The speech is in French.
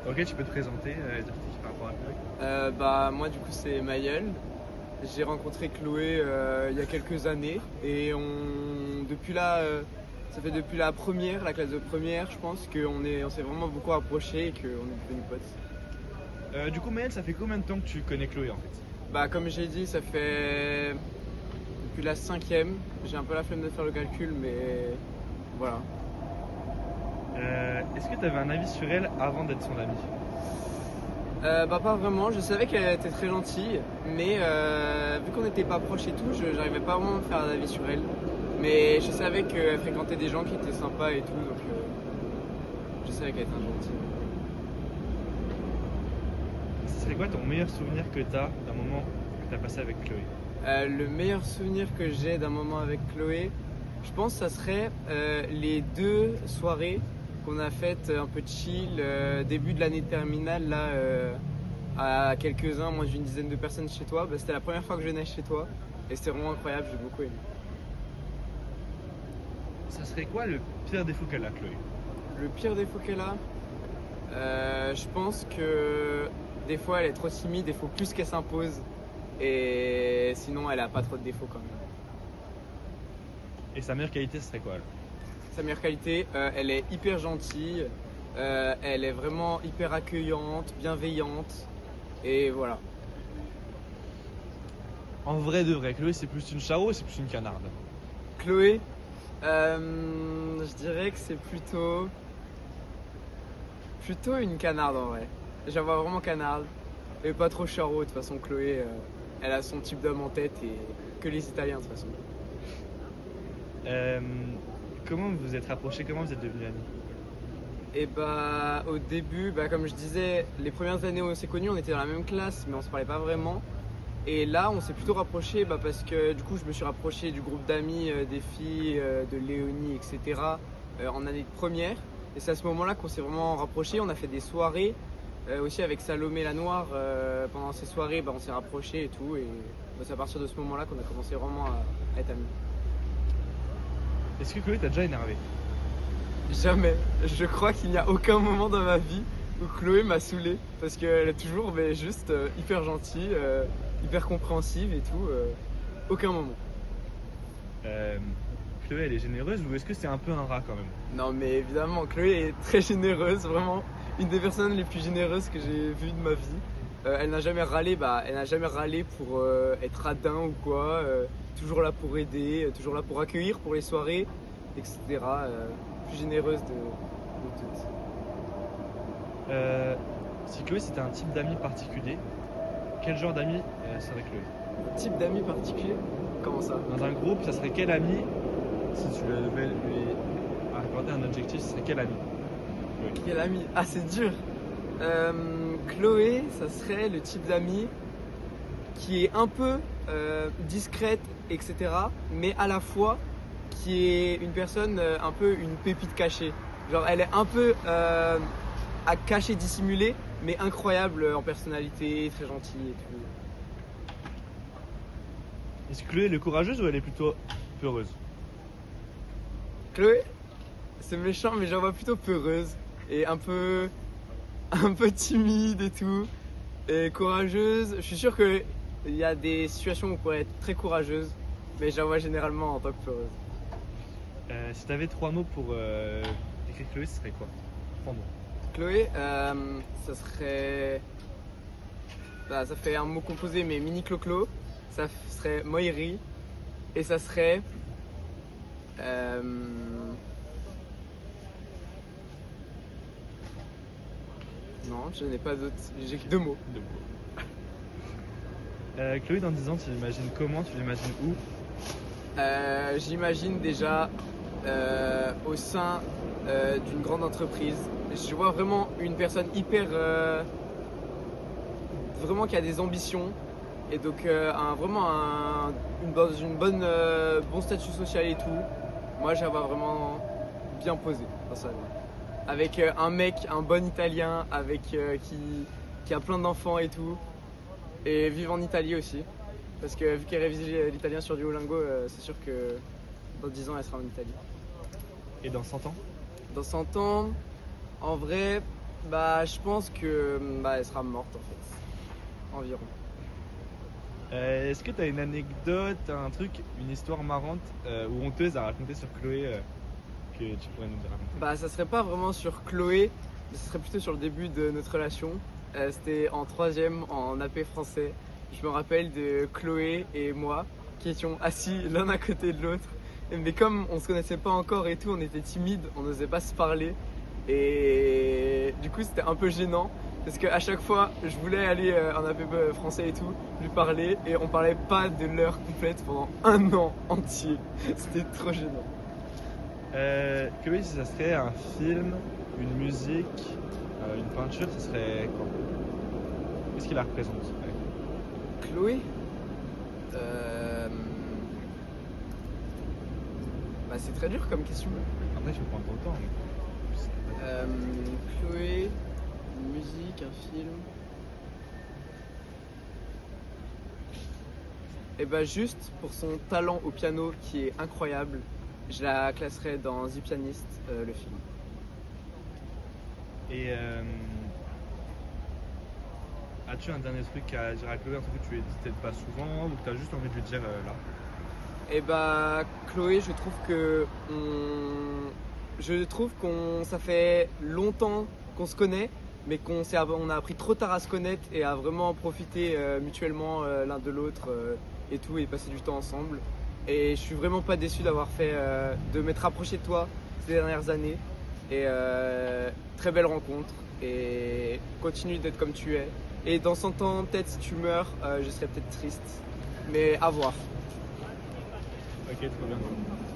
Ok, tu peux te présenter et dire qui par rapport à Chloé. Moi du coup c'est Maël. J'ai rencontré Chloé il y a quelques années et ça fait depuis la première, la classe de première, je pense on s'est vraiment beaucoup rapprochés et qu'on est devenus potes. Du coup, Maël, ça fait combien de temps que tu connais Chloé en fait? Comme j'ai dit, ça fait depuis la cinquième. J'ai un peu la flemme de faire le calcul, mais voilà. Est-ce que tu avais un avis sur elle avant d'être son amie? Pas vraiment, je savais qu'elle était très gentille, mais vu qu'on n'était pas proches et tout, j'arrivais pas vraiment à me faire un avis sur elle. Mais je savais qu'elle fréquentait des gens qui étaient sympas et tout, donc je savais qu'elle était gentille. Ce serait quoi ton meilleur souvenir que tu as d'un moment que tu as passé avec Chloé? Le meilleur souvenir que j'ai d'un moment avec Chloé, je pense que ça serait les deux soirées qu'on a faites un peu chill, début de l'année terminale, là, à quelques-uns, moins d'une dizaine de personnes chez toi. C'était la première fois que je venais chez toi et c'était vraiment incroyable, j'ai beaucoup aimé. Ça serait quoi le pire défaut qu'elle a, Chloé? Le pire défaut qu'elle a, je pense que des fois elle est trop timide, il faut plus qu'elle s'impose. Et sinon elle a pas trop de défauts quand même. Et sa meilleure qualité, ce serait quoi alors? Sa meilleure qualité, elle est hyper gentille, elle est vraiment hyper accueillante, bienveillante. Et voilà. En vrai de vrai, Chloé, c'est plus une charo ou c'est plus une canarde? Chloé, je dirais que c'est plutôt une canarde en vrai. J'en vois vraiment canarde. Et pas trop charo, de toute façon Chloé, elle a son type d'homme en tête et que les Italiens de toute façon. Euh, Comment vous vous êtes rapprochés? Comment vous êtes devenus amis? Et au début, comme je disais, les premières années où on s'est connus, on était dans la même classe, mais on se parlait pas vraiment. Et là, on s'est plutôt rapprochés parce que du coup, je me suis rapproché du groupe d'amis des filles, de Léonie, etc. En année de première. Et c'est à ce moment-là qu'on s'est vraiment rapprochés. On a fait des soirées aussi avec Salomé la Noire. Pendant ces soirées, on s'est rapprochés et tout. Et c'est à partir de ce moment-là qu'on a commencé vraiment à être amis. Est-ce que Chloé t'a déjà énervé? Jamais. Je crois qu'il n'y a aucun moment dans ma vie où Chloé m'a saoulé. Parce qu'elle est toujours juste hyper gentille, hyper compréhensive et tout. Aucun moment. Euh, Chloé, elle est généreuse ou est-ce que c'est un peu un rat quand même? Non mais évidemment, Chloé est très généreuse, vraiment une des personnes les plus généreuses que j'ai vues de ma vie. Elle n'a jamais râlé, elle n'a jamais râlé pour être radin ou quoi. Toujours là pour aider, toujours là pour accueillir pour les soirées, etc. Plus généreuse de toutes. Si Chloé c'était un type d'ami particulier, quel genre d'ami serait Chloé? Un type d'amis particulier? Comment ça? Dans un groupe, ça serait quel ami? Si tu devais lui accorder un objectif, ce serait quel ami? Chloé. Quel ami? Ah c'est dur. Chloé, ça serait le type d'ami qui est un peu discrète, etc. Mais à la fois qui est une personne un peu une pépite cachée. Genre elle est un peu à cacher, dissimulée, mais incroyable en personnalité, très gentille et tout. Est-ce que Chloé elle est courageuse ou elle est plutôt peureuse? Chloé, c'est méchant, mais j'en vois plutôt peureuse et un peu timide et tout. Et courageuse, je suis sûr qu'il y a des situations où on pourrait être très courageuse, mais j'en vois généralement en tant que peureuse. Si t'avais trois mots pour décrire Chloé, ce serait quoi? Trois mots. Chloé, ça serait. Ça fait un mot composé, mais mini clo-clo. Ça serait Moiri. Et ça serait. Non, je n'ai pas d'autres. J'ai que deux mots. Deux mots. Chloé, dans 10 ans, tu l'imagines comment? Tu l'imagines où? J'imagine déjà au sein d'une grande entreprise. Je vois vraiment une personne hyper. Vraiment qui a des ambitions. Et donc, dans une bonne, bon statut social et tout. Moi, je la vois vraiment bien posée dans sa vie. Avec un mec, un bon italien, qui a plein d'enfants et tout. Et vivre en Italie aussi. Parce que vu qu'elle révise l'italien sur Duolingo, c'est sûr que dans 10 ans, elle sera en Italie. Et dans 100 ans? Dans 100 ans, en vrai, Bah, je pense que elle sera morte en fait, environ. Est-ce que tu as une anecdote, un truc, une histoire marrante ou honteuse à raconter sur Chloé que tu pourrais nous raconter? Bah, ça serait pas vraiment sur Chloé, mais ce serait plutôt sur le début de notre relation. C'était en troisième en AP français. Je me rappelle de Chloé et moi qui étions assis l'un à côté de l'autre. Mais comme on se connaissait pas encore et tout, on était timides, on n'osait pas se parler. Et du coup, c'était un peu gênant parce qu'à chaque fois, je voulais aller en AP français et tout, lui parler et on parlait pas de l'heure complète pendant 1 an entier. C'était trop gênant. Chloé, si ça serait un film, une musique, une peinture, ce serait quoi? Qu'est-ce qui la représente? Ouais. Chloé euh... bah, c'est très dur comme question. Après, je peux prendre ton temps. Chloé, une musique, un film. Et bah juste pour son talent au piano qui est incroyable, je la classerais dans The Pianist, le film. Et as-tu un dernier truc à dire à Chloé, un truc que tu lui dis peut-être pas souvent ou que tu as juste envie de lui dire là? Et bah Chloé, je trouve qu'on ça fait longtemps qu'on se connaît, mais on a appris trop tard à se connaître et à vraiment profiter mutuellement l'un de l'autre et tout et passer du temps ensemble. Et je suis vraiment pas déçu d'avoir de m'être rapproché de toi ces dernières années. Et très belle rencontre et continue d'être comme tu es. Et dans 100 ans, peut-être si tu meurs, je serai peut-être triste, mais à voir. Ok, trop bien.